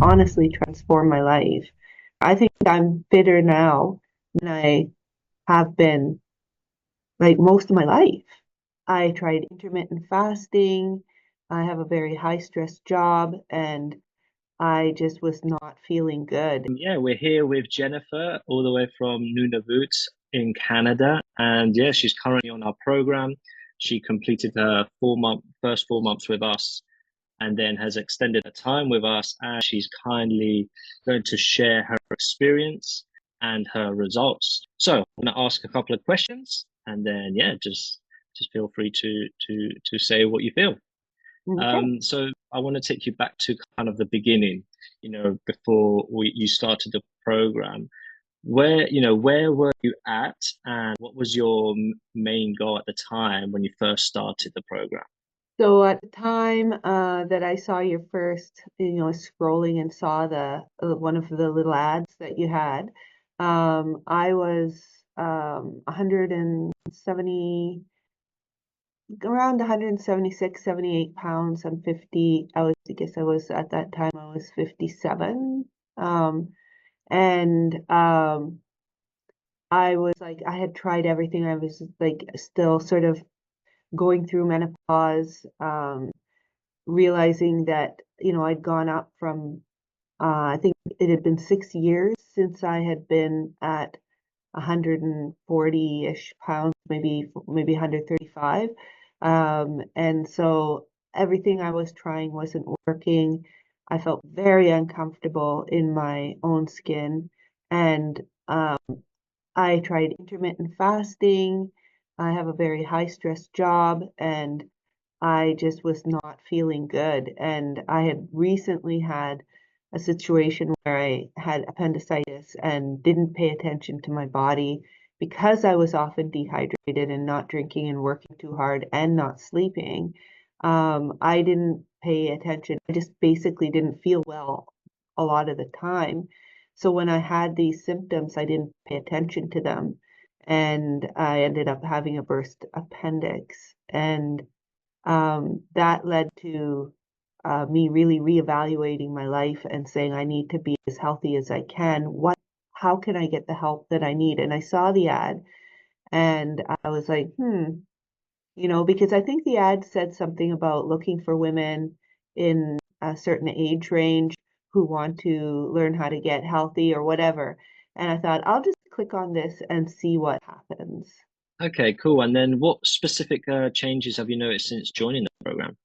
honestly transformed my life. I think I'm fitter now than I have been like most of my life. I tried intermittent fasting. I have a very high stress job and I just was not feeling good. Yeah, we're here with Jennifer, all the way from Nunavut in Canada. And yeah, she's currently on our program. She completed her first 4 months with us and then has extended her time with us. And she's kindly going to share her experience and her results. So I'm going to ask a couple of questions and then, yeah, just feel free to say what you feel. Okay. So I want to take you back to kind of the beginning, before you started the program. Where were you at, and what was your main goal at the time when you first started the program? So at the time that I saw your first, scrolling and saw the one of the little ads that you had, I was 170, around 176, 78 pounds. I'm 50. I guess I was at that time, I was 57. And I was like, I had tried everything. I was like still sort of going through menopause, realizing that, I'd gone up from, I think it had been 6 years since I had been at 140-ish pounds, maybe 135. And so everything I was trying wasn't working. I felt very uncomfortable in my own skin. And I tried intermittent fasting. I have a very high stress job and I just was not feeling good. And I had recently had a situation where I had appendicitis and didn't pay attention to my body because I was often dehydrated and not drinking and working too hard and not sleeping. I didn't pay attention. I just basically didn't feel well a lot of the time. So when I had these symptoms, I didn't pay attention to them. And I ended up having a burst appendix. And that led to me really reevaluating my life and saying I need to be as healthy as I can. How can I get the help that I need? And I saw the ad and I was like, because I think the ad said something about looking for women in a certain age range who want to learn how to get healthy or whatever. And I thought, I'll just click on this and see what happens. Okay, cool. And then what specific changes have you noticed since joining the program?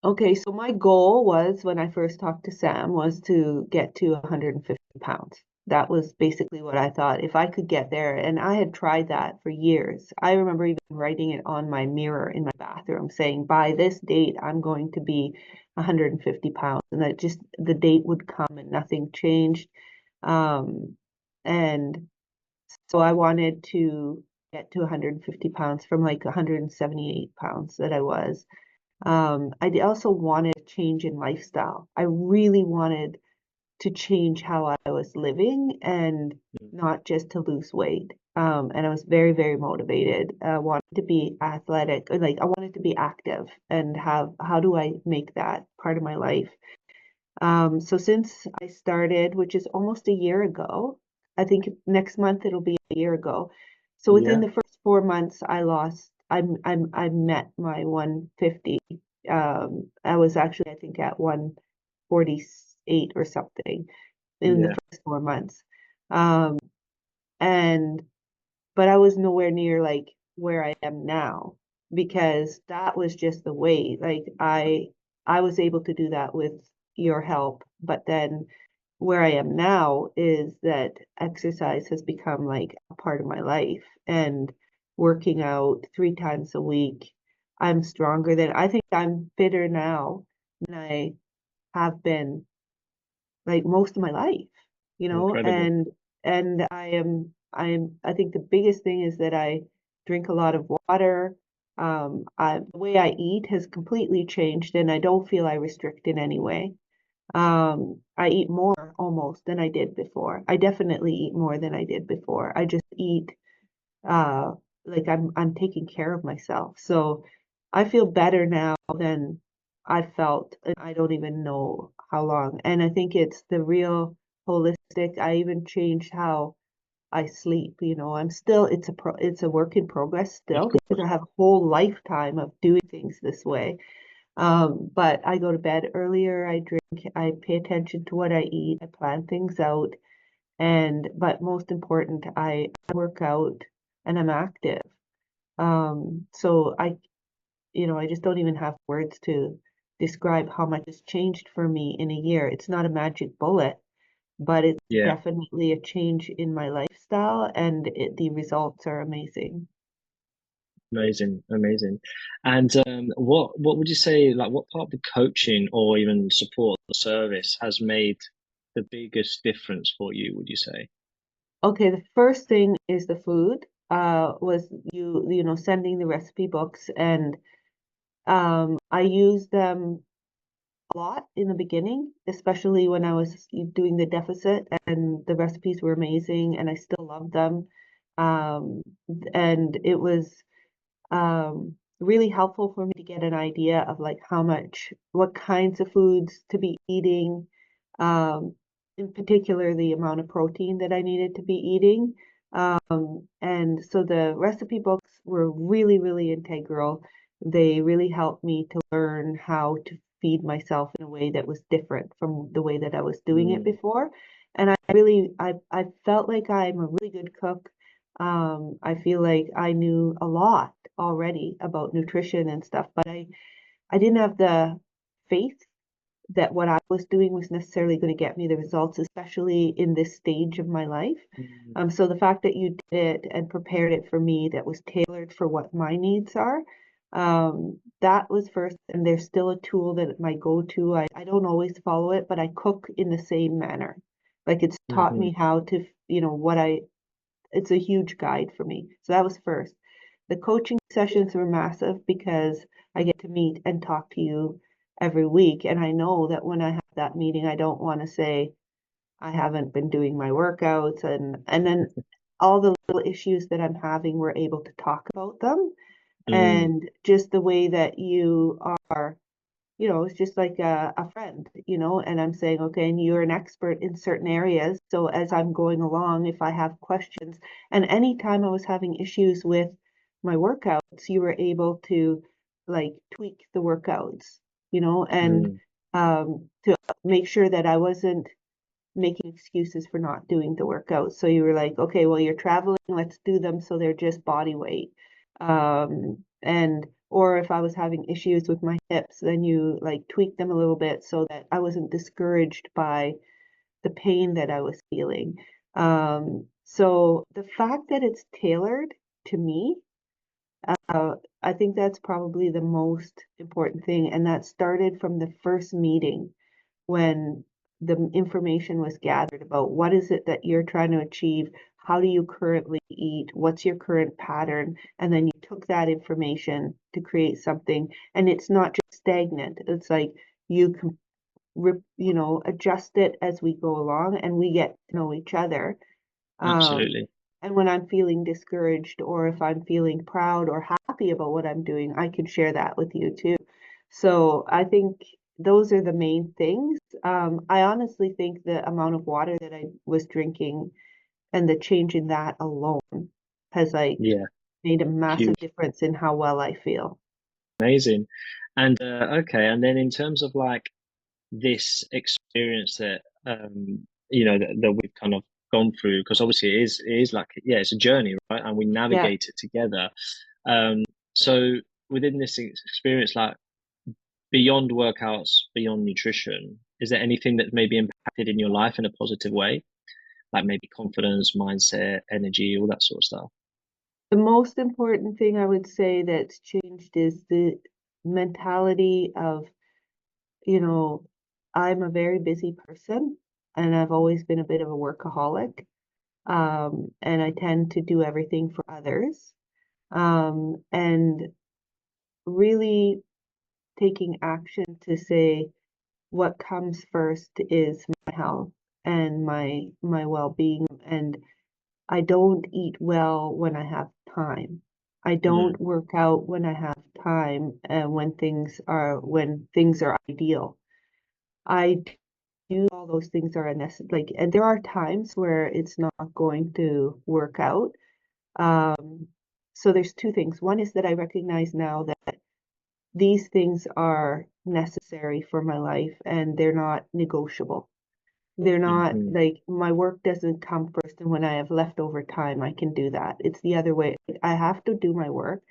Okay, so my goal was when I first talked to Sam was to get to 150 pounds. That was basically what I thought if I could get there. And I had tried that for years. I remember even writing it on my mirror in my bathroom saying, by this date, I'm going to be 150 pounds. And that just the date would come and nothing changed. Um, and so I wanted to get to 150 pounds from like 178 pounds that I was. Also wanted a change in lifestyle. I really wanted to change how I was living and not just to lose weight. And I was very, very motivated. I wanted to be athletic, like I wanted to be active and how do I make that part of my life? So since I started, which is almost a year ago, I think next month it'll be a year ago. So within Yeah. the first 4 months, I met my 150. I was actually, I think, at 148 or something in the Yeah. first 4 months. Um, and but I was nowhere near like where I am now because that was just the way. Like I was able to do that with your help, but then where I am now is that exercise has become like a part of my life and working out 3 times a week. I'm stronger than I think I'm fitter now than I have been like most of my life, Incredible. and I think the biggest thing is that I drink a lot of water. The way I eat has completely changed and I don't feel I restrict in any way. I eat more almost than I did before. I definitely eat more than I did before. I just eat uh like I'm taking care of myself. So I feel better now than I felt, and I don't even know how long. And I think it's the real holistic. I even changed how I sleep. It's a work in progress Of still because course. I have a whole lifetime of doing things this way. But I go to bed earlier, I drink, I pay attention to what I eat, I plan things out, but most important, I work out and I'm active. So I just don't even have words to describe how much has changed for me in a year. It's not a magic bullet, but it's Yeah. definitely a change in my lifestyle, and the results are amazing. Amazing, amazing. And what would you say, like what part of the coaching or even support the service has made the biggest difference for you, would you say? Okay, the first thing is the food. Was sending the recipe books, and I used them a lot in the beginning, especially when I was doing the deficit, and the recipes were amazing, and I still love them. Um, and it was really helpful for me to get an idea of like what kinds of foods to be eating, um, in particular the amount of protein that I needed to be eating. And so the recipe books were really, really integral. They really helped me to learn how to feed myself in a way that was different from the way that I was doing it Mm, before. And I felt like I'm a really good cook. I feel like I knew a lot already about nutrition and stuff, but I didn't have the faith that what I was doing was necessarily going to get me the results, especially in this stage of my life. mm, So the fact that you did it and prepared it for me that was tailored for what my needs are, that was first. And there's still a tool that my go-to. I don't always follow it, but I cook in the same manner. Like it's taught hmm me how to, it's a huge guide for me. So that was first. The coaching sessions were massive because I get to meet and talk to you every week. And I know that when I have that meeting, I don't want to say I haven't been doing my workouts, and then all the little issues that I'm having, we're able to talk about them. mm, And just the way that you are, it's just like a friend, and I'm saying, okay, and you're an expert in certain areas. So as I'm going along, if I have questions, and anytime I was having issues with my workouts, you were able to like tweak the workouts, and mm, to make sure that I wasn't making excuses for not doing the workouts. So you were like, okay, well, you're traveling, let's do them so they're just body weight. And or if I was having issues with my hips, then you like tweak them a little bit so that I wasn't discouraged by the pain that I was feeling. So the fact that it's tailored to me, uh, I think that's probably the most important thing. And that started from the first meeting when the information was gathered about what is it that you're trying to achieve, how do you currently eat, what's your current pattern, and then you took that information to create something, and it's not just stagnant. It's like you can adjust it as we go along, and we get to know each other. Um, absolutely. and when I'm feeling discouraged or if I'm feeling proud or happy about what I'm doing, I can share that with you too. So I think those are the main things. I honestly think the amount of water that I was drinking and the change in that alone has like Yeah, made a massive huge, difference in how well I feel. amazing. And okay, and then in terms of like this experience that that we've kind of gone through, because obviously it is like, yeah, it's a journey, right? And we Yeah. navigate it together. So within this experience, like beyond workouts, beyond nutrition, is there anything that maybe impacted in your life in a positive way? Like maybe confidence, mindset, energy, all that sort of stuff. The most important thing I would say that's changed is the mentality of, you know, I'm a very busy person and I've always been a bit of a workaholic. And I tend to do everything for others. And really taking action to say what comes first is my health and my well-being. And I don't eat well when I have time. I Mm, don't work out when I have time and when things are ideal. I do all those things are unnecessary. Like, and there are times where it's not going to work out. Um, so there's two things. One is that I recognize now that these things are necessary for my life and they're not negotiable. They're not Hmm. like my work doesn't come first, and when I have leftover time, I can do that. It's the other way. I have to do my work,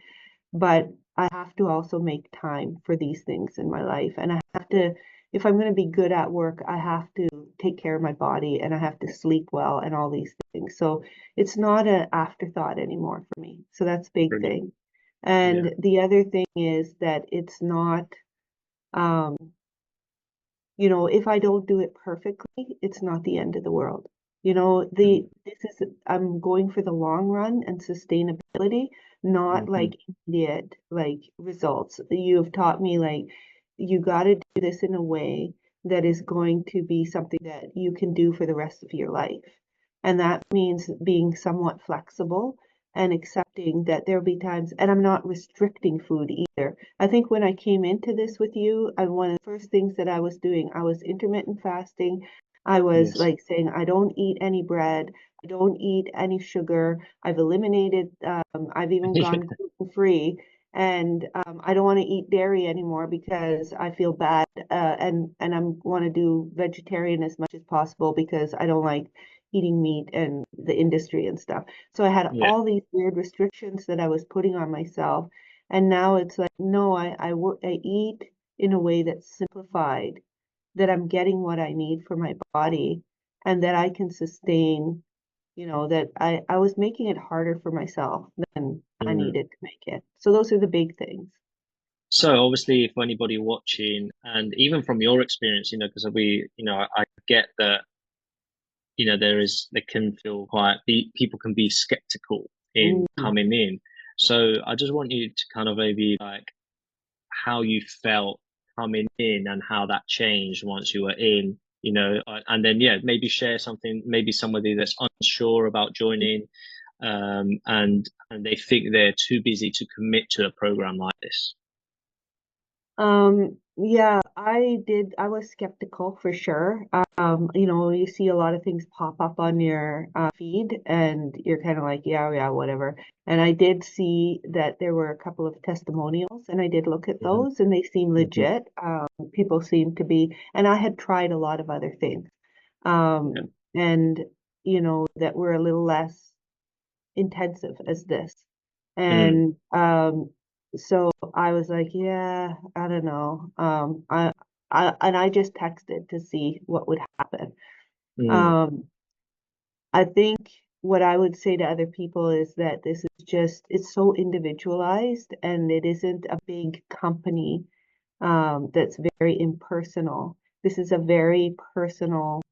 but I have to also make time for these things in my life. And I have to, if I'm going to be good at work, I have to take care of my body and I have to sleep well and all these things. So it's not an afterthought anymore for me. So that's a big Brilliant. thing. Yeah. And the other thing is that it's not, um, if I don't do it perfectly, it's not the end of the world. I'm going for the long run and sustainability, not Mm-hmm. like immediate like results. You've taught me like you got to do this in a way that is going to be something that you can do for the rest of your life. And that means being somewhat flexible and accepting that there'll be times, and I'm not restricting food either. I think when I came into this with you, one of the first things that I was doing, I was intermittent fasting. I was Yes. like saying, I don't eat any bread. I don't eat any sugar. I've even gone gluten free. And I don't want to eat dairy anymore because I feel bad. And I want to do vegetarian as much as possible because I don't like eating meat and the industry and stuff. So I had Yeah. all these weird restrictions that I was putting on myself. And now it's like, no, I eat in a way that's simplified, that I'm getting what I need for my body and that I can sustain, that I was making it harder for myself than I Mm. needed to make it. So those are the big things. So obviously, for anybody watching, and even from your experience, because I get that, they can feel people can be skeptical in Mm. coming in. So I just want you to kind of maybe like how you felt coming in and how that changed once you were in, and then yeah, maybe share something, maybe somebody that's unsure about joining, and they think they're too busy to commit to a program like this. Yeah, I did. I was skeptical for sure. You see a lot of things pop up on your feed and you're kind of like, yeah, yeah, whatever. And I did see that there were a couple of testimonials and I did look at Hmm. those and they seem Hmm. legit. People seem to be, and I had tried a lot of other things. Yeah. And that were a little less intensive as this. Mm. And so I was like, yeah, I don't know. I just texted to see what would happen. Mm. Um, I think what I would say to other people is that this is just, it's so individualized and it isn't a big company that's very impersonal. This is a very personal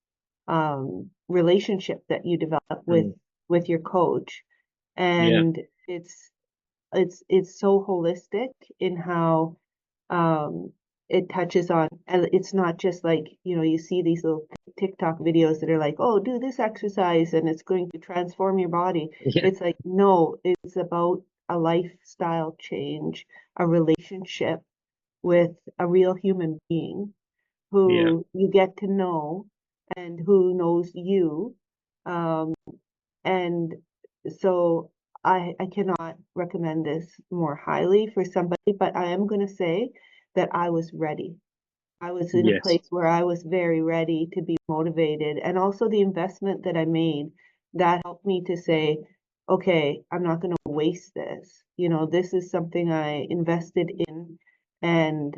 relationship that you develop Mm. with your coach. Yeah. And it's so holistic in how um it touches on, and it's not just like you see these little TikTok videos that are like, oh, do this exercise and it's going to transform your body. Yeah. It's like, no, it's about a lifestyle change, a relationship with a real human being Yeah. who you get to know and who knows you. um and so I cannot recommend this more highly for somebody, but I am going to say that I was ready. I was in a Yes. place where I was very ready to be motivated. And also the investment that I made that helped me to say, okay, I'm not going to waste this. This is something I invested in and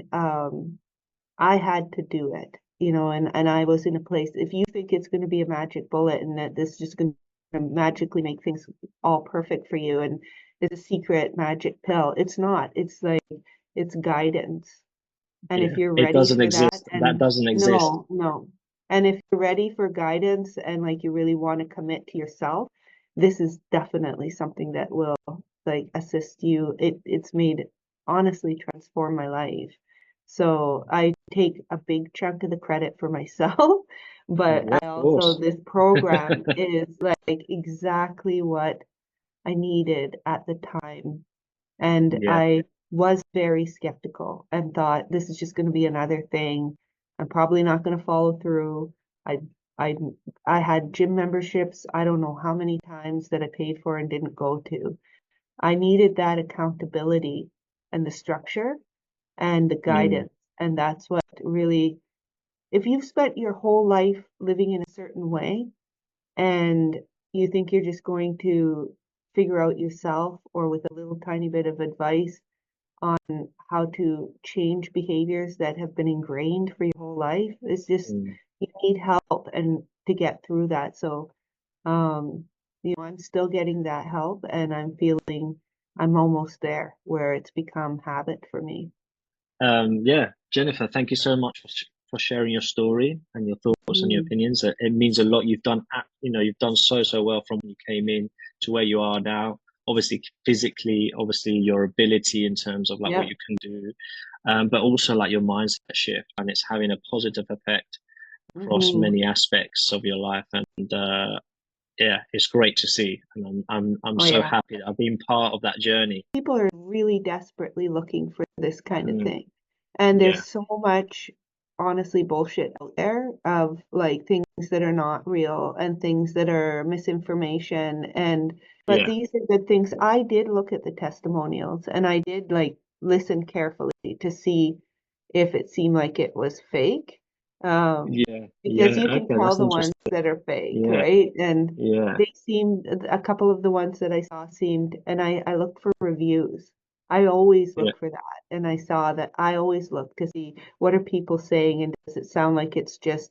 I had to do it, and I was in a place. If you think it's going to be a magic bullet and that this is just going to magically make things all perfect for you and it's a secret magic pill, it's not. It's like, it's guidance. And if Yeah. you're It ready doesn't for that, exist. That and doesn't exist. no, no. And if you're ready for guidance and like you really want to commit to yourself, this is definitely something that will like assist you. It's made, honestly, transform my life. So I take a big chunk of the credit for myself, but Yeah, of I also, course. this program is like exactly what I needed at the time. And Yeah. I was very skeptical and thought this is just going to be another thing. I'm probably not going to follow through. I I I had gym memberships, I don't know how many times that I paid for and didn't go to. I needed that accountability and the structure and the Mm, guidance. And that's what really, if you've spent your whole life living in a certain way and you think you're just going to figure out yourself or with a little tiny bit of advice on how to change behaviors that have been ingrained for your whole life, it's just mm. you need help and to get through that. So, um, I'm still getting that help and I'm feeling I'm almost there where it's become habit for me. Yeah, Jennifer, thank you so much for sharing your story and your thoughts and your Mm, opinions. It means a lot. You've done, you've done so well from when you came in to where you are now. Obviously, physically, obviously your ability in terms of like what yeah. you can do, but also like your mindset shift, and it's having a positive effect across Hmm. many aspects of your life. And yeah, it's great to see, and I'm Oh, so yeah. happy that I've been part of that journey. People are really desperately looking for this kind of Mm, thing. And yeah, there's so much, honestly, bullshit out there of like things that are not real and things that are misinformation. But yeah, these are good things. I did look at the testimonials and I did like listen carefully to see if it seemed like it was fake. Um, yeah, because yeah. you can Okay, tell that's the ones interesting. that are fake, Yeah, right? And yeah, they seemed, a couple of the ones that I saw seemed, and I looked for reviews. I always yeah, look for that. And I saw that I always look to see what are people saying and does it sound like it's just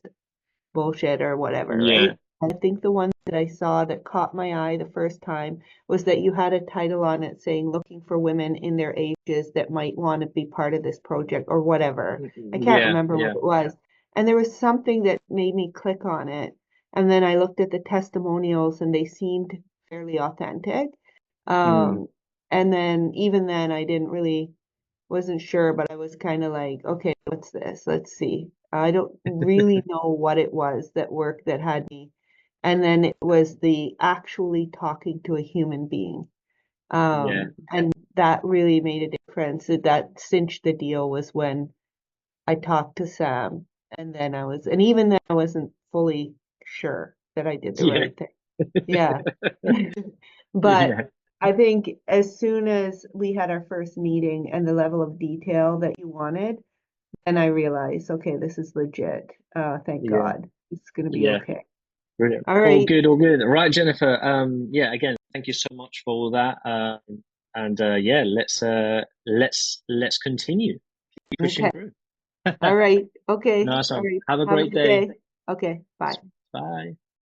bullshit or whatever, yeah, right? I think the one that I saw that caught my eye the first time was that you had a title on it saying looking for women in their ages that might want to be part of this project or whatever. I can't yeah, remember what yeah. it was. And there was something that made me click on it. And then I looked at the testimonials and they seemed fairly authentic. Mm, Um, and then even then I didn't really wasn't sure, but I was kind of like, okay, what's this? Let's see. I don't really know what it was that worked that had me. And then it was the actually talking to a human being. yeah, And that really made a difference. That cinched the deal was when I talked to Sam. And then and even then I wasn't fully sure that I did the yeah, right thing. Yeah. But yeah, I think as soon as we had our first meeting and the level of detail that you wanted, then I realized, okay, this is legit. Thank yeah, God. It's gonna be yeah. okay. Brilliant. All All right. good, all good. Right, Jennifer. Yeah, again, thank you so much for all that. And yeah, let's continue. Keep pushing Okay. through. All right. Okay. Nice All one. right. Have a Have a great good day. day. Okay. Bye. Bye.